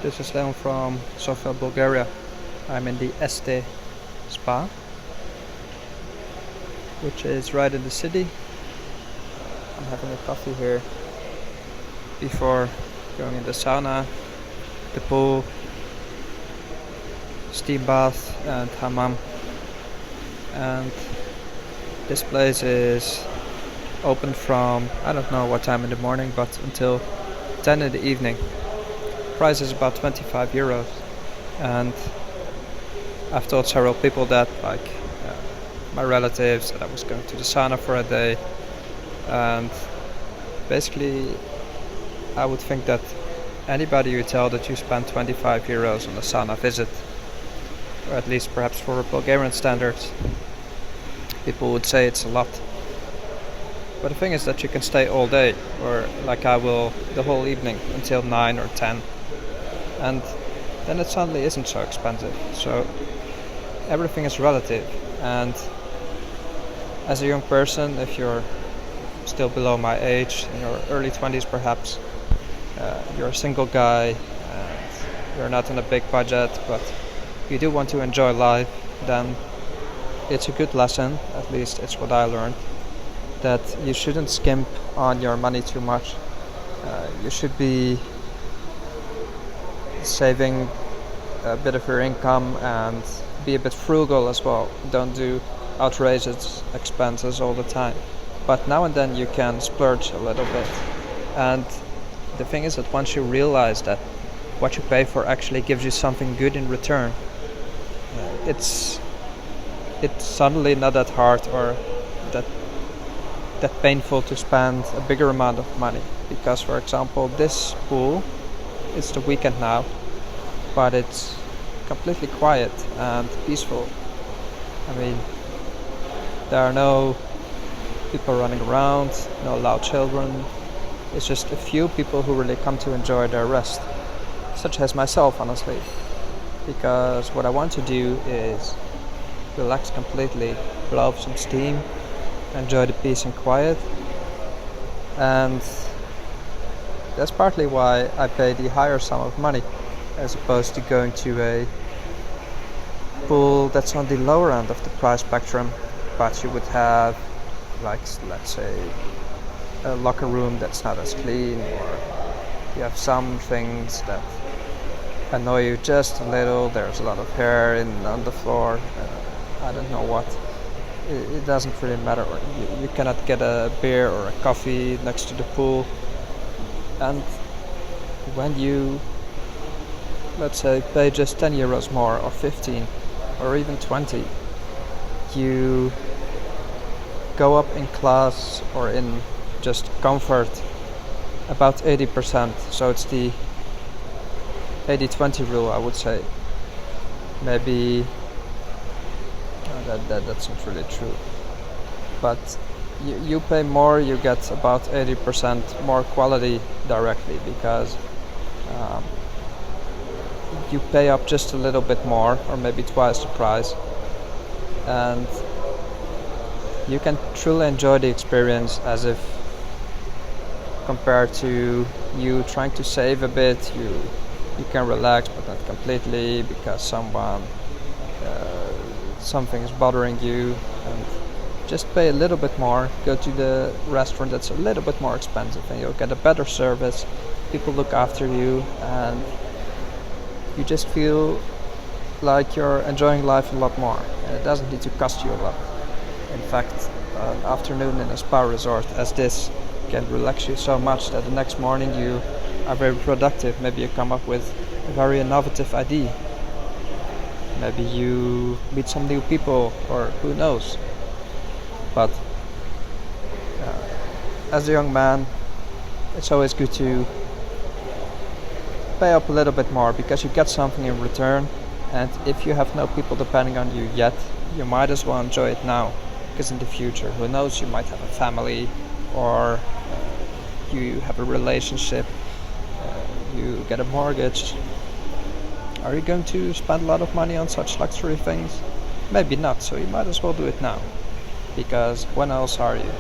This is Leon from Sofia, Bulgaria. I'm in the Este Spa, which is right in the city. I'm having a coffee here before going in the sauna, the pool, steam bath and hammam. And this place is open from, I don't know what time in the morning, but until 10 in the evening. Price is about 25 euros. And I've told several people that, like my relatives, that I was going to the sauna for a day. And basically, I would think that anybody you tell that you spend 25 euros on a sauna visit, or at least perhaps for Bulgarian standards, people would say it's a lot. But the thing is that you can stay all day, or like I will, the whole evening until 9 or 10. And then it suddenly isn't so expensive. So everything is relative. And as a young person, if you're still below my age, in your early 20s perhaps, you're a single guy, and you're not on a big budget, but you do want to enjoy life, then it's a good lesson, at least it's what I learned, that you shouldn't skimp on your money too much. You should be saving a bit of your income and be a bit frugal as well. Don't do outrageous expenses all the time. But now and then you can splurge a little bit. And the thing is that once you realize that what you pay for actually gives you something good in return, it's suddenly not that hard or that painful to spend a bigger amount of money. Because, for example, this pool, it's the weekend now, but it's completely quiet and peaceful. I mean, there are no people running around, no loud children. It's just a few people who really come to enjoy their rest, such as myself, honestly. Because what I want to do is relax completely, blow off some steam, enjoy the peace and quiet. And that's partly why I pay the higher sum of money, as opposed to going to a pool that's on the lower end of the price spectrum, but you would have, like, let's say, a locker room that's not as clean, or you have some things that annoy you just a little. There's a lot of hair on the floor. I don't know what. It doesn't really matter. You cannot get a beer or a coffee next to the pool. And when you, let's say, pay just 10 euros more, or 15, or even 20, you go up in class or in just comfort about 80%. So it's the 80-20 rule, I would say. Maybe that's not really true, but you pay more, you get about 80% more quality directly, because you pay up just a little bit more, or maybe twice the price, and you can truly enjoy the experience as if compared to you trying to save a bit. You can relax, but not completely, because something is bothering you, and just pay a little bit more, go to the restaurant that's a little bit more expensive, and you'll get a better service, people look after you, and you just feel like you're enjoying life a lot more, and it doesn't need to cost you a lot. In fact, an afternoon in a spa resort as this can relax you so much that the next morning you are very productive. Maybe you come up with a very innovative idea. Maybe you meet some new people, or who knows. But as a young man, it's always good to pay up a little bit more, because you get something in return. And if you have no people depending on you yet, you might as well enjoy it now, because in the future, who knows, you might have a family, or you have a relationship, you get a mortgage. Are you going to spend a lot of money on such luxury things? Maybe not, so you might as well do it now. Because when else are you?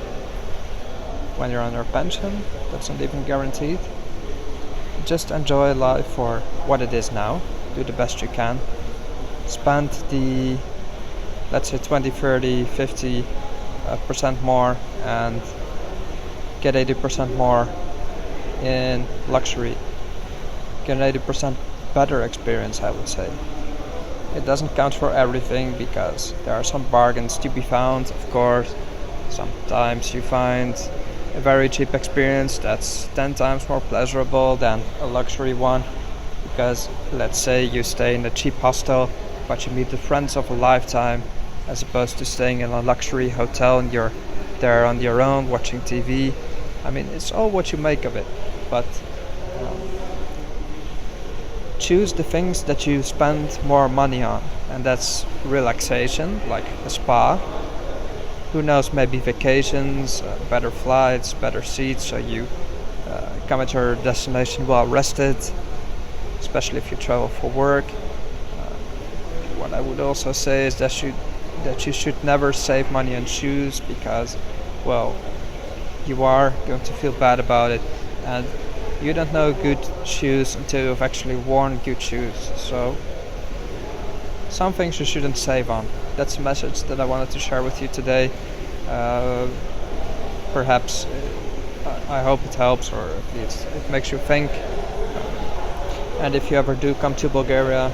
When you're on your pension, that's not even guaranteed. just enjoy life for what it is now. Do the best you can. Spend the, let's say, 20, 30, 50% more, and get 80% more in luxury. Get an 80% better experience, I would say. It doesn't count for everything, because there are some bargains to be found, of course. Sometimes you find a very cheap experience that's 10 times more pleasurable than a luxury one, because let's say you stay in a cheap hostel, but you meet the friends of a lifetime, as opposed to staying in a luxury hotel and you're there on your own watching TV. I mean, it's all what you make of it, but choose the things that you spend more money on, and that's relaxation, like a spa. Who knows, maybe vacations, better flights, better seats, so you come at your destination well rested, especially if you travel for work. What I would also say is that you should never save money on shoes, because, well, you are going to feel bad about it, and you don't know good shoes until you've actually worn good shoes. So some things you shouldn't save on. That's a message that I wanted to share with you today. Perhaps I hope it helps, or at least it makes you think. And if you ever do come to Bulgaria,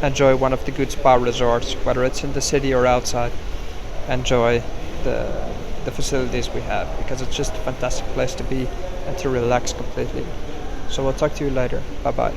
enjoy one of the good spa resorts, whether it's in the city or outside. Enjoy the facilities we have, because it's just a fantastic place to be and to relax completely. So we'll talk to you later. Bye bye.